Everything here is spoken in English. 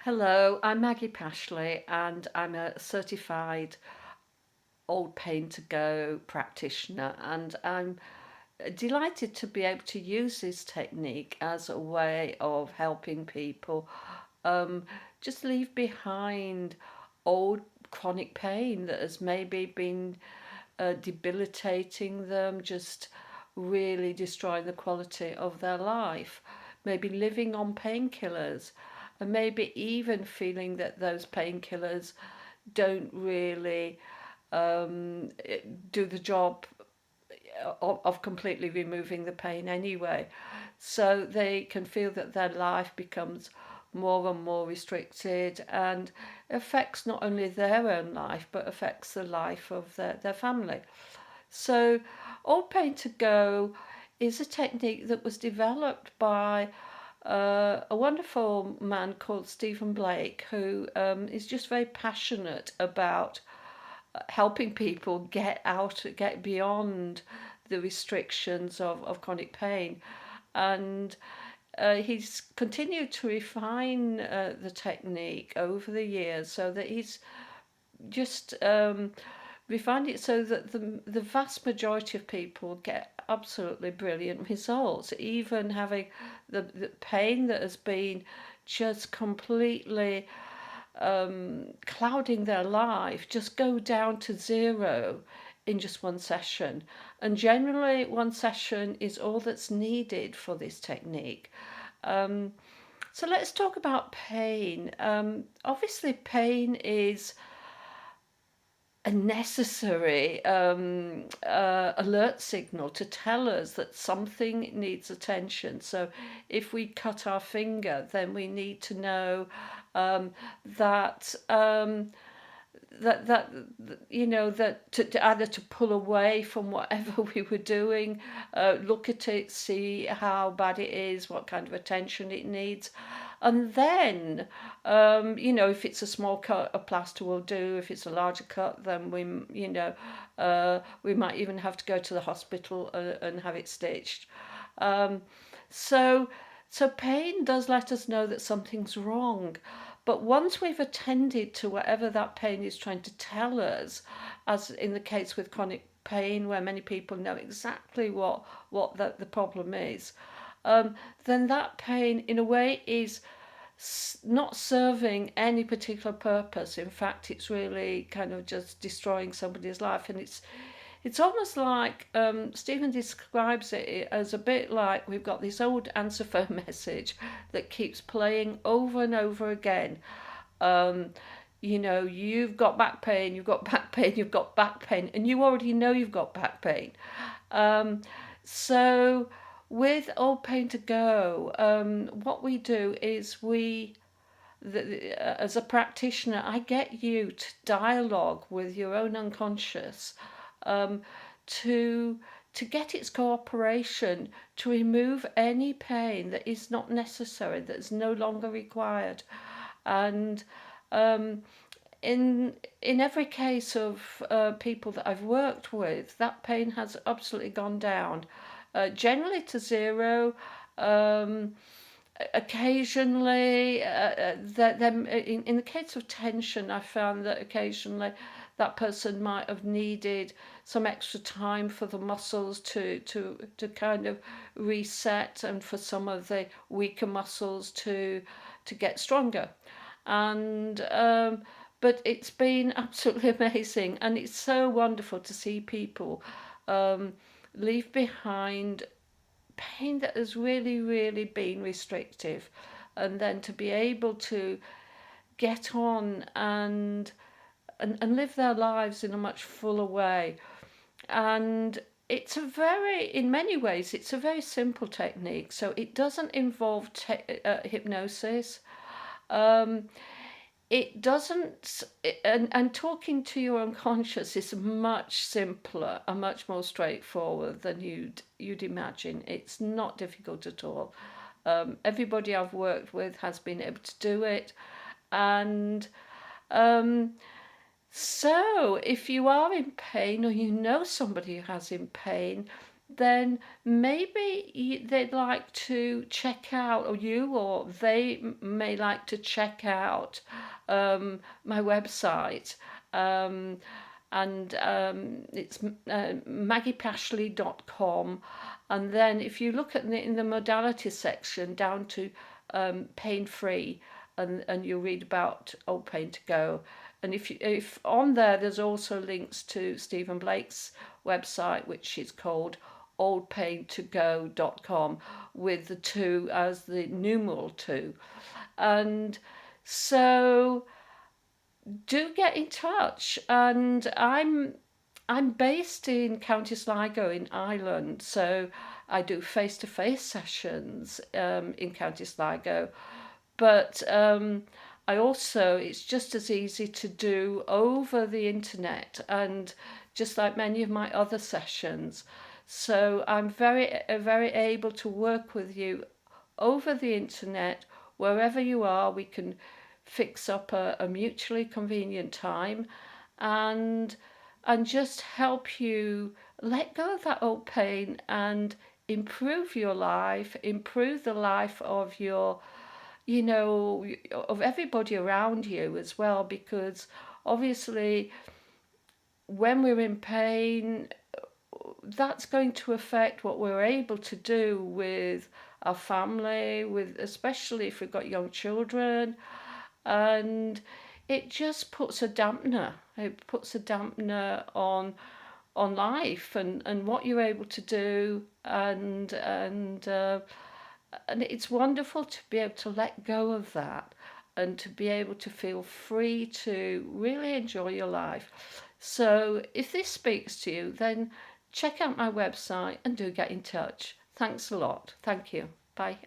Hello, I'm Maggie Pashley and I'm a certified OldPain2Go practitioner, and I'm delighted to be able to use this technique as a way of helping people um, just leave behind old chronic pain that has maybe been debilitating them, just really destroying the quality of their life, maybe living on painkillers, and maybe even feeling that those painkillers don't really do the job of completely removing the pain anyway. So they can feel that their life becomes more and more restricted and affects not only their own life but affects the life of their family. So OldPain2Go is a technique that was developed by a wonderful man called Stephen Blake, who is just very passionate about helping people get beyond the restrictions of chronic pain. And he's continued to refine the technique over the years so that he's just refined it so that the vast majority of people get absolutely brilliant results, even having the pain that has been just completely clouding their life just go down to zero in just one session. And generally, one session is all that's needed for this technique. So let's talk about pain. Obviously, pain is a necessary alert signal to tell us that something needs attention. So if we cut our finger, then we need to know that that to either to pull away from whatever we were doing, look at it, see how bad it is, what kind of attention it needs, and then if it's a small cut, a plaster will do. If it's a larger cut, then we might even have to go to the hospital and have it stitched. um, so so pain does let us know that something's wrong. But once we've attended to whatever that pain is trying to tell us, as in the case with chronic pain, where many people know exactly what the problem is, then that pain, in a way, is not serving any particular purpose. In fact, it's really kind of just destroying somebody's life, and it's almost like Stephen describes it as a bit like we've got this old answer phone message that keeps playing over and over again. Um, you've got back pain, you've got back pain, you've got back pain, and you already know you've got back pain. Um, so with OldPain2Go, what we do is as a practitioner, I get you to dialogue with your own unconscious, um, to get its cooperation to remove any pain that is not necessary, that is no longer required. And um, in every case of people that I've worked with, that pain has absolutely gone down, generally to zero. Occasionally, in the case of tension, I found that occasionally that person might have needed some extra time for the muscles to kind of reset, and for some of the weaker muscles to get stronger. And but it's been absolutely amazing, and it's so wonderful to see people leave behind pain that has really, really been restrictive, and then to be able to get on and live their lives in a much fuller way. And in many ways, it's a very simple technique. So it doesn't involve hypnosis. Um, it doesn't, and talking to your unconscious is much simpler and much more straightforward than you'd imagine. It's not difficult at all. Everybody I've worked with has been able to do it. And so if you are in pain, or you know somebody who has in pain, then maybe they'd like to check out, or they may like to check out my website. Um, and it's maggiepashley.com. And then if you look at in the modality section down to pain free, and you'll read about OldPain2Go. And if on there, there's also links to Stephen Blake's website, which is called oldpain2go.com, with the two as the numeral two. And so do get in touch. And I'm based in County Sligo in Ireland, so I do face-to-face sessions in County Sligo. But I also, it's just as easy to do over the internet, and just like many of my other sessions. So I'm very able to work with you over the internet, wherever you are. We can fix up a mutually convenient time, and just help you let go of that old pain and improve your life, improve the life of your, of everybody around you as well, because obviously when we're in pain, that's going to affect what we're able to do with our family, with especially if we've got young children. And it just puts a dampener. It puts a dampener on life, and what you're able to do, and it's wonderful to be able to let go of that, and to be able to feel free to really enjoy your life. So if this speaks to you, then check out my website and do get in touch. Thanks a lot. Thank you. Bye.